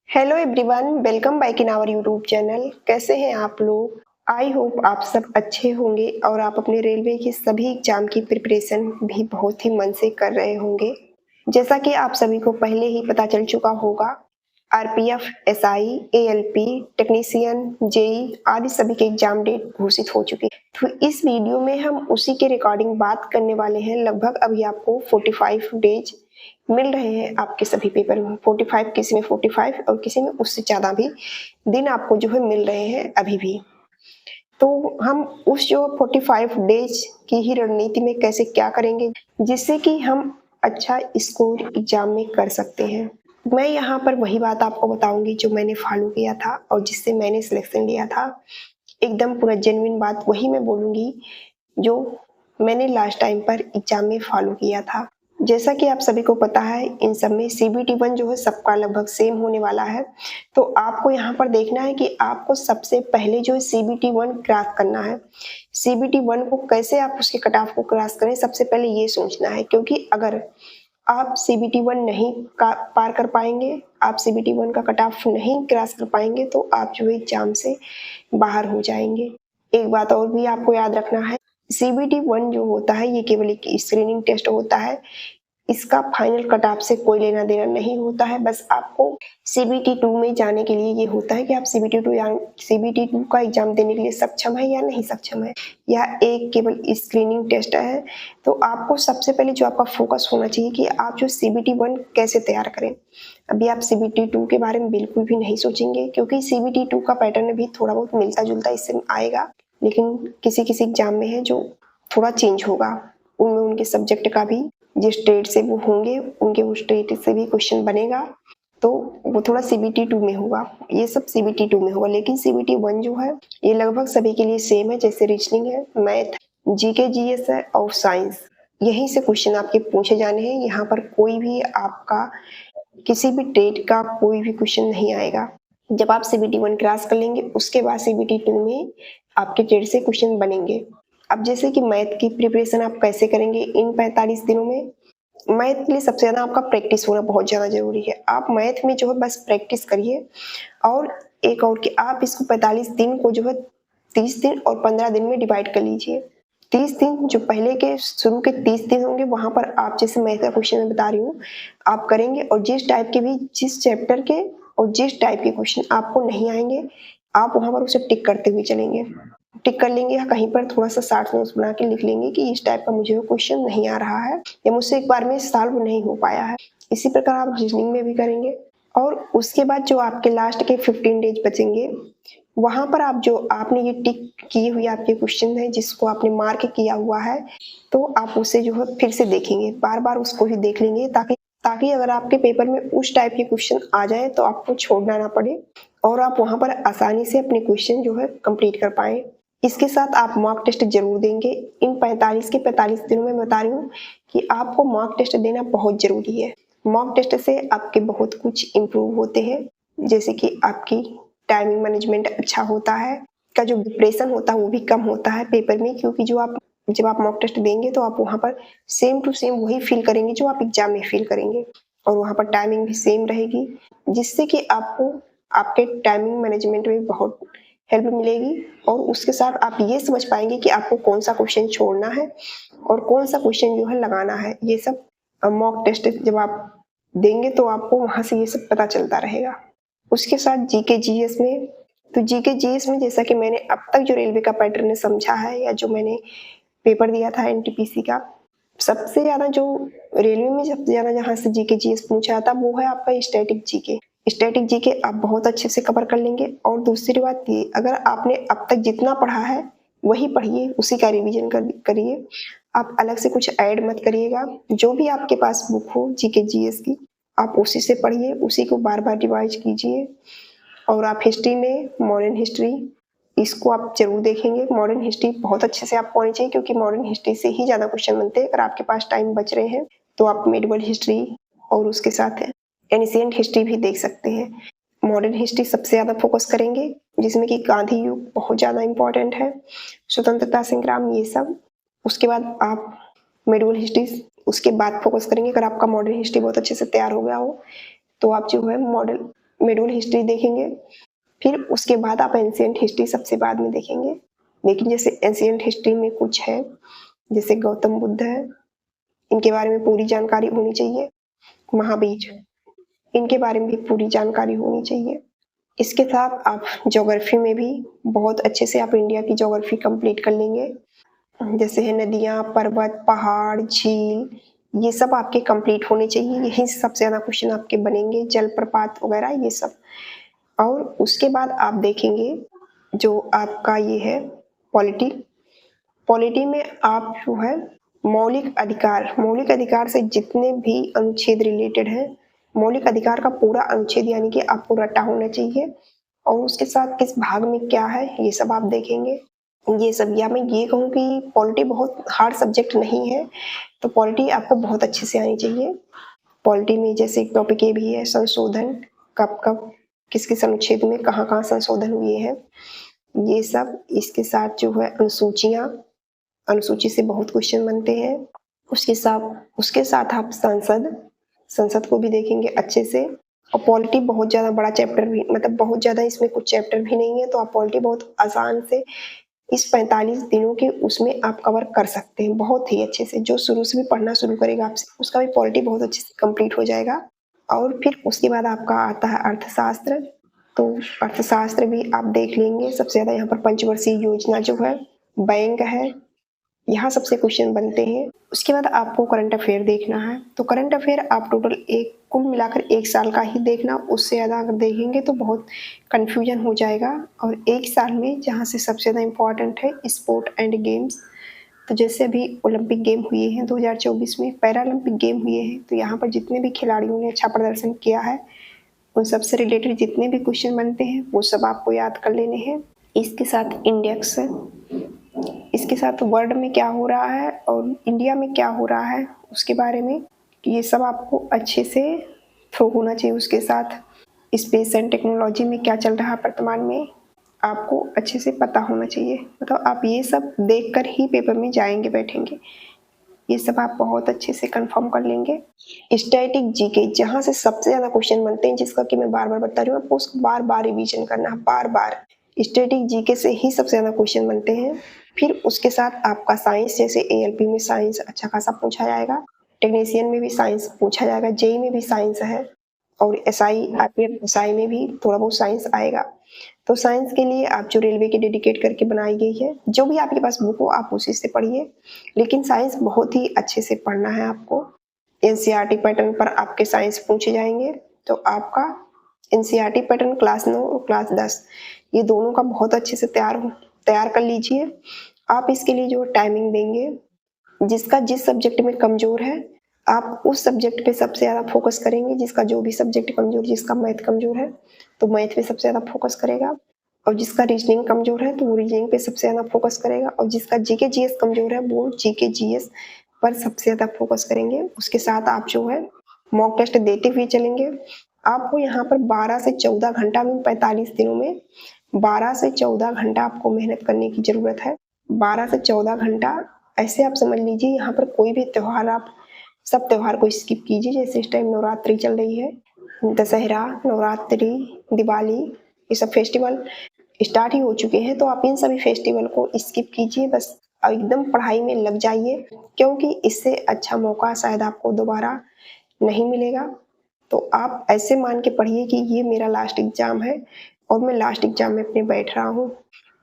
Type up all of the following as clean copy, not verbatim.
Hello everyone, welcome back in our YouTube channel. कैसे हैं आप लोग? आई होप आप सब अच्छे होंगे और आप अपने रेलवे के सभी एग्जाम की प्रिपरेशन भी बहुत ही मन से कर रहे होंगे। जैसा कि आप सभी को पहले ही पता चल चुका होगा, RPF, SI, ALP, technician, JE आदि सभी के एग्जाम डेट घोषित हो चुके हैं। तो इस वीडियो में हम उसी के रिकॉर्डिंग बात करने वाले हैं। लगभग अभी आपको 45 डेज मिल रहे हैं आपके सभी पेपर में। 45, किसी में 45 और किसी में उससे ज़्यादा भी दिन आपको जो है मिल रहे हैं अभी भी। तो हम उस जो 45 डेज की ही रणनीति में कैसे क्या करेंगे जिससे कि हम अच्छा स्कोर एग्जाम में कर सकते हैं। मैं यहाँ पर वही बात आपको बताऊंगी जो मैंने फॉलो किया था और जिससे मैंने सिलेक्शन लिया था। एकदम पूरा जेन्युइन बात वही मैं बोलूंगी जो मैंने लास्ट टाइम पर एग्जाम में फॉलो किया था। जैसा कि आप सभी को पता है, इन सब में सीबीटी 1 जो है सबका लगभग सेम होने वाला है। तो आपको यहाँ पर देखना है कि आपको सबसे पहले जो है सीबीटी 1 क्रैक करना है। सीबीटी 1 को कैसे आप उसके कट ऑफ को क्रॉस करें, सबसे पहले ये सोचना है, क्योंकि अगर आप सीबीटी 1 नहीं पार कर पाएंगे, आप सीबीटी 1 का कट ऑफ नहीं क्रॉस कर पाएंगे तो आप जो है एग्जाम से बाहर हो जाएंगे। एक बात और भी आपको याद रखना है, सीबीटी 1 जो होता है ये केवल एक स्क्रीनिंग टेस्ट होता है। इसका फाइनल कट ऑफ से कोई लेना देना नहीं होता है। बस आपको सीबीटी 2 में जाने के लिए ये होता है कि आप सीबीटी 2 का एग्जाम देने के लिए सक्षम है या नहीं सक्षम है। यह एक केवल स्क्रीनिंग टेस्ट है। तो आपको सबसे पहले जो आपका फोकस होना चाहिए कि आप जो सीबीटी 1 कैसे तैयार करें। अभी आप सीबीटी 2 के बारे में बिल्कुल भी नहीं सोचेंगे, क्योंकि सीबीटी 2 का पैटर्न भी थोड़ा बहुत मिलता जुलता इससे आएगा, लेकिन किसी किसी एग्जाम में है जो थोड़ा चेंज होगा। उनमें उनके सब्जेक्ट का भी जिस स्टेट से वो होंगे उनके उस स्टेट से भी क्वेश्चन बनेगा, तो वो थोड़ा सीबीटी 2 में होगा। ये सब सीबीटी 2 में होगा, लेकिन सीबीटी 1 जो है ये लगभग सभी के लिए सेम है। जैसे रीजनिंग है, मैथ, जीके जीएस है और साइंस, यहीं से क्वेश्चन आपके पूछे जाने हैं। यहाँ पर कोई भी आपका किसी भी टेट का कोई भी क्वेश्चन नहीं आएगा। जब आप सीबीटी 1 क्रॉस कर लेंगे उसके बाद सीबीटी 2 में आपके टेट से क्वेश्चन बनेंगे। अब जैसे कि मैथ की प्रिपरेशन आप कैसे करेंगे इन 45 दिनों में। मैथ के लिए सबसे ज़्यादा आपका प्रैक्टिस होना बहुत ज़्यादा ज़रूरी है। आप मैथ में जो है बस प्रैक्टिस करिए। और एक और कि आप इसको 45 दिन को जो है 30 दिन और 15 दिन में डिवाइड कर लीजिए। 30 दिन जो पहले के शुरू के 30 दिन होंगे वहाँ पर आप जैसे मैथ का क्वेश्चन मैं बता रही हूँ आप करेंगे, और जिस टाइप के भी जिस चैप्टर के और जिस टाइप के क्वेश्चन आपको नहीं आएंगे आप वहाँ पर उसे टिक करते हुए चलेंगे। टिक कर लेंगे या कहीं पर थोड़ा सा शॉर्ट नोट्स बना के लिख लेंगे कि इस टाइप का मुझे क्वेश्चन नहीं आ रहा है या मुझसे एक बार में सॉल्व नहीं हो पाया है। इसी प्रकार आप रीजनिंग में भी करेंगे। और उसके बाद जो आपके लास्ट के 15 डेज बचेंगे वहां पर आप जो आपने ये टिक किए हुए आपके क्वेश्चन है जिसको आपने मार्क किया हुआ है, तो आप उसे जो है फिर से देखेंगे, बार बार उसको ही देख लेंगे, ताकि ताकि अगर आपके पेपर में उस टाइप के क्वेश्चन आ जाए तो आपको छोड़ना ना पड़े और आप वहां पर आसानी से अपने क्वेश्चन जो है कंप्लीट कर पाए। इसके साथ आप मॉक टेस्ट जरूर देंगे। इन 45 के 45 दिनों में बता रही हूँ कि आपको मॉक टेस्ट देना बहुत जरूरी है। मॉक टेस्ट से आपके बहुत कुछ इम्प्रूव होते हैं, जैसे कि आपकी टाइमिंग मैनेजमेंट अच्छा होता है, का जो डिप्रेशन होता है वो भी कम होता है पेपर में, क्योंकि जब आप मॉक टेस्ट देंगे तो आप वहाँ पर सेम टू सेम वही फील करेंगे जो आप एग्जाम में फील करेंगे, और वहाँ पर टाइमिंग भी सेम रहेगी, जिससे कि आपको आपके टाइमिंग मैनेजमेंट में बहुत हेल्प मिलेगी। और उसके साथ आप ये समझ पाएंगे कि आपको कौन सा क्वेश्चन छोड़ना है और कौन सा क्वेश्चन जो है लगाना है। ये सब मॉक टेस्ट जब आप देंगे तो आपको वहां से ये सब पता चलता रहेगा। उसके साथ जीके जीएस में, तो जीके जीएस में जैसा कि मैंने अब तक जो रेलवे का पैटर्न समझा है या जो मैंने पेपर दिया था एनटीपीसी का, सबसे ज्यादा जो रेलवे में सबसे ज्यादा जहां से जीके जीएस पूछा था वो है आपका स्टैटिक जीके। स्टैटिक जीके आप बहुत अच्छे से कवर कर लेंगे। और दूसरी बात ये, अगर आपने अब तक जितना पढ़ा है वही पढ़िए, उसी का रिवीजन करिए। आप अलग से कुछ ऐड मत करिएगा। जो भी आपके पास बुक हो जीके जीएस की आप उसी से पढ़िए, उसी को बार बार रिवाइज कीजिए। और आप हिस्ट्री में मॉडर्न हिस्ट्री इसको आप जरूर देखेंगे। मॉडर्न हिस्ट्री बहुत अच्छे से आपको आनी चाहिए, क्योंकि मॉडर्न हिस्ट्री से ही ज्यादा क्वेश्चन बनते हैं। अगर आपके पास टाइम बच रहे हैं तो आप मेडिवल हिस्ट्री और उसके साथ एनिशिएंट हिस्ट्री भी देख सकते हैं। मॉडर्न हिस्ट्री सबसे ज्यादा फोकस करेंगे, जिसमें कि गांधी युग बहुत ज्यादा इंपॉर्टेंट है, स्वतंत्रता संग्राम, ये सब। उसके बाद आप मेडिवल हिस्ट्री उसके बाद फोकस करेंगे। अगर आपका मॉडर्न हिस्ट्री बहुत अच्छे से तैयार हो गया हो तो आप जो है मॉडल मिडल हिस्ट्री देखेंगे, फिर उसके बाद आप एंशिएंट हिस्ट्री सबसे बाद में देखेंगे। लेकिन जैसे एंशिएंट हिस्ट्री में कुछ है, जैसे गौतम बुद्ध है, इनके बारे में पूरी जानकारी होनी चाहिए। महावीर, इनके बारे में भी पूरी जानकारी होनी चाहिए। इसके साथ आप ज्योग्राफी में भी बहुत अच्छे से आप इंडिया की ज्योग्राफी कंप्लीट कर लेंगे। जैसे है नदियाँ, पर्वत, पहाड़, झील, ये सब आपके कंप्लीट होने चाहिए। यही सबसे ज़्यादा क्वेश्चन आपके बनेंगे, जलप्रपात वगैरह ये सब। और उसके बाद आप देखेंगे जो आपका ये है पॉलिटी। पॉलिटी में आप जो है मौलिक अधिकार से जितने भी अनुच्छेद रिलेटेड है, मौलिक अधिकार का पूरा अनुच्छेद यानी कि आपको रटा होना चाहिए। और उसके साथ किस भाग में क्या है ये सब आप देखेंगे। ये सब, या मैं ये कहूँ कि पॉलिटी बहुत हार्ड सब्जेक्ट नहीं है, तो पॉलिटी आपको बहुत अच्छे से आनी चाहिए। पॉलिटी में जैसे एक टॉपिक ये भी है संशोधन, कब कब किस किस अनुच्छेद में कहाँ कहाँ संशोधन हुए हैं, ये सब। इसके साथ जो है अनुसूचियाँ, अनुसूची से बहुत क्वेश्चन बनते हैं। उसके साथ आप संसद को भी देखेंगे अच्छे से। और पॉलिटी बहुत ज़्यादा बड़ा चैप्टर भी, मतलब बहुत ज़्यादा इसमें कुछ चैप्टर भी नहीं है, तो आप पॉलिटी बहुत आसान से इस 45 दिनों के उसमें आप कवर कर सकते हैं बहुत ही अच्छे से। जो शुरू से भी पढ़ना शुरू करेगा आपसे, उसका भी पॉलिटी बहुत अच्छे से कंप्लीट हो जाएगा। और फिर उसके बाद आपका आता है अर्थशास्त्र। तो अर्थशास्त्र भी आप देख लेंगे। सबसे ज़्यादा यहाँ पर पंचवर्षीय योजना जो है, बैंक है, यहाँ सबसे क्वेश्चन बनते हैं। उसके बाद आपको करंट अफेयर देखना है। तो करंट अफेयर आप टोटल कुल मिलाकर 1 साल का ही देखना, उससे ज़्यादा अगर देखेंगे तो बहुत कन्फ्यूजन हो जाएगा। और 1 साल में जहाँ से सबसे ज़्यादा इम्पॉर्टेंट है स्पोर्ट एंड गेम्स। तो जैसे अभी ओलंपिक गेम हुए हैं 2024 में, पैरालंपिक गेम हुए हैं, तो यहाँ पर जितने भी खिलाड़ियों ने अच्छा प्रदर्शन किया है, उन सबसे रिलेटेड जितने भी क्वेश्चन बनते हैं वो सब आपको याद कर लेने हैं। इसके साथ इंडेक्स, इसके साथ वर्ल्ड में क्या हो रहा है और इंडिया में क्या हो रहा है उसके बारे में, ये सब आपको अच्छे से थ्रो होना चाहिए। उसके साथ स्पेस एंड टेक्नोलॉजी में क्या चल रहा है वर्तमान में, आपको अच्छे से पता होना चाहिए। मतलब आप ये सब देखकर ही पेपर में जाएंगे, बैठेंगे, ये सब आप बहुत अच्छे से कंफर्म कर लेंगे। स्टैटिक जीके, जहाँ से सबसे ज़्यादा क्वेश्चन बनते हैं, जिसका कि मैं बार बार बता रही हूँ, आपको उसको बार बार रिवीजन करना है, बार बार। स्टैटिक जीके से ही सबसे ज़्यादा क्वेश्चन बनते हैं। फिर उसके साथ आपका साइंस, जैसे एएलपी में साइंस अच्छा खासा पूछा जाएगा, टेक्नीशियन में भी साइंस पूछा जाएगा, जेई में भी साइंस है, और एसआई आईपीएफ एसआई में भी थोड़ा बहुत साइंस आएगा। तो साइंस के लिए आप जो रेलवे की डेडिकेट करके बनाई गई है, जो भी आपके पास बुक हो आप उसी से पढ़िए, लेकिन साइंस बहुत ही अच्छे से पढ़ना है आपको। एनसीईआरटी पैटर्न पर आपके साइंस पूछे जाएंगे, तो आपका एनसीईआरटी पैटर्न क्लास 9 और क्लास 10 ये दोनों का बहुत अच्छे से तैयार कर लीजिए। आप इसके लिए जो टाइमिंग देंगे, जिसका जिस सब्जेक्ट में कमजोर है आप उस सब्जेक्ट पे सबसे ज़्यादा फोकस करेंगे। जिसका जो भी सब्जेक्ट कमजोर, जिसका मैथ कमजोर है तो मैथ पे सबसे ज़्यादा फोकस करेगा, और जिसका रीजनिंग कमजोर है तो वो रीजनिंग पे सबसे ज़्यादा फोकस करेगा, और जिसका जीके जीएस कमजोर है वो जीके जीएस पर सबसे ज़्यादा फोकस करेंगे। उसके साथ आप जो है मॉक टेस्ट देते हुए चलेंगे। आपको यहाँ पर 12 से 14 घंटा में 45 दिनों में 12 से 14 घंटा आपको मेहनत करने की ज़रूरत है। 12 से 14 घंटा ऐसे आप समझ लीजिए, यहाँ पर कोई भी त्यौहार, आप सब त्यौहार को स्किप कीजिए। जैसे इस टाइम नवरात्रि चल रही है, दशहरा, नवरात्रि, दिवाली, ये सब फेस्टिवल स्टार्ट ही हो चुके हैं, तो आप इन सभी फेस्टिवल को स्किप कीजिए, बस एकदम पढ़ाई में लग जाइए, क्योंकि इससे अच्छा मौका शायद आपको दोबारा नहीं मिलेगा। तो आप ऐसे मान के पढ़िए कि ये मेरा लास्ट एग्जाम है और मैं लास्ट एग्जाम में अपने बैठ रहा हूँ।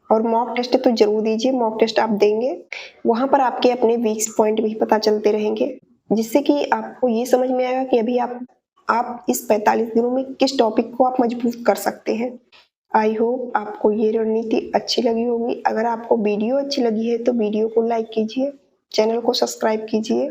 और मॉक टेस्ट तो जरूर दीजिए, मॉक टेस्ट आप देंगे, वहाँ पर आपके अपने वीक पॉइंट भी पता चलते रहेंगे, जिससे कि आपको ये समझ में आएगा कि अभी आप इस 45 दिनों में किस टॉपिक को आप मजबूत कर सकते हैं। आई होप आपको ये रणनीति अच्छी लगी होगी। अगर आपको वीडियो अच्छी लगी है तो वीडियो को लाइक कीजिए, चैनल को सब्सक्राइब कीजिए।